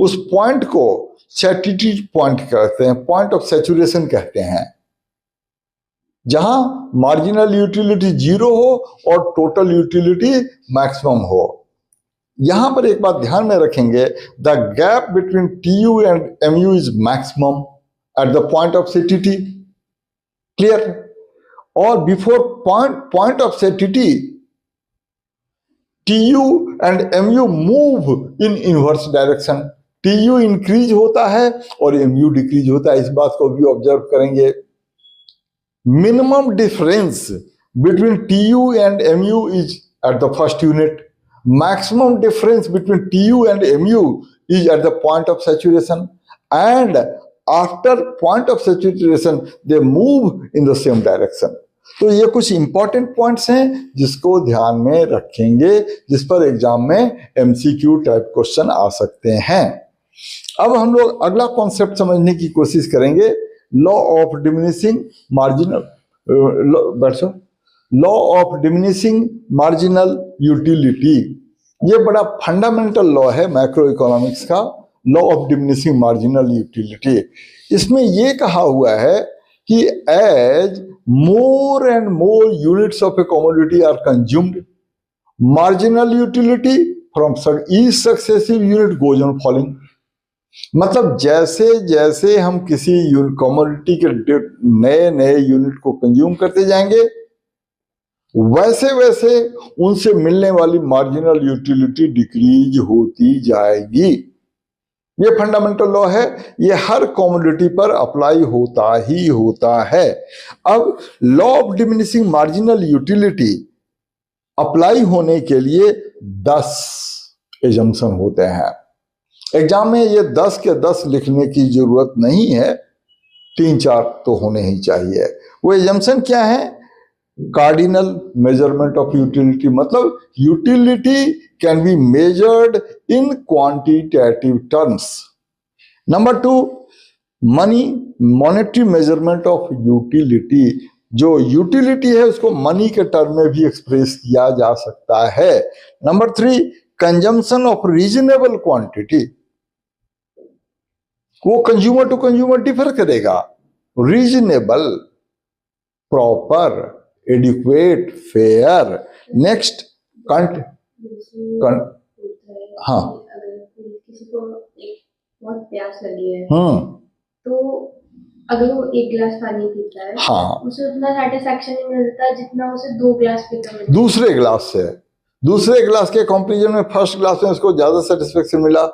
उस पॉइंट को सैटिटी पॉइंट कहते हैं, पॉइंट ऑफ सैचुरेशन कहते हैं, जहां मार्जिनल यूटिलिटी 0 हो और टोटल यूटिलिटी मैक्सिमम हो। यहां पर एक बात ध्यान में रखेंगे, the gap between TU and MU is maximum at the point of satiety, clear. और before point of satiety TU and MU move in inverse direction, TU increase होता है और MU डिक्रीज होता है, इस बात को भी ऑब्जर्व करेंगे। Minimum difference between TU and MU is at the first unit, maximum difference between TU and MU is at the point of saturation, and after point of saturation they move in the same direction. तो ये कुछ important points हैं जिसको ध्यान में रखेंगे, जिस पर एग्जाम में MCQ टाइप क्वेश्चन आ सकते हैं। अब हम लोग अगला कॉन्सेप्ट समझने की कोशिश करेंगे, law of diminishing marginal, law of diminishing marginal utility. ये बड़ा फंडामेंटल लॉ है मैक्रो इकोनॉमिक्स का, law of diminishing marginal utility. इसमें ये कहा हुआ है कि as more and more units of a commodity are consumed, marginal utility from each successive unit goes on falling. मतलब जैसे जैसे हम किसी कमोडिटी के नए नए यूनिट को कंज्यूम करते जाएंगे, वैसे वैसे उनसे मिलने वाली मार्जिनल यूटिलिटी डिक्रीज होती जाएगी। ये फंडामेंटल लॉ है, ये हर कमोडिटी पर अप्लाई होता ही होता है। अब law of diminishing marginal utility apply होने के लिए 10 एजम्पशन होते हैं। एग्जाम में ये 10 के 10 लिखने की जरूरत नहीं है, 3-4 तो होने ही चाहिए। वो एजम्पशन क्या है? कार्डिनल मेजरमेंट ऑफ यूटिलिटी, मतलब utility can be measured in quantitative terms. Number 2, monetary measurement of utility, जो यूटिलिटी है उसको मनी के टर्म में भी एक्सप्रेस किया जा सकता है। Number 3, consumption of reasonable quantity, वो कंज्यूमर टू कंज्यूमर डिफर करेगा। Reasonable, proper, adequate, fair. Next हाँ, अगर किसी को बहुत प्यास लगी है तो अगर वो 1 गिलास पानी पीता है, हाँ, उसे उतना सेटिस्फैक्शन नहीं मिलता जितना उसे 2 गिलास पीता है दूसरे गिलास से। दूसरे गिलास के कंपैरिजन में फर्स्ट गिलास में उसको ज्यादा सेटिस्फेक्शन मिला।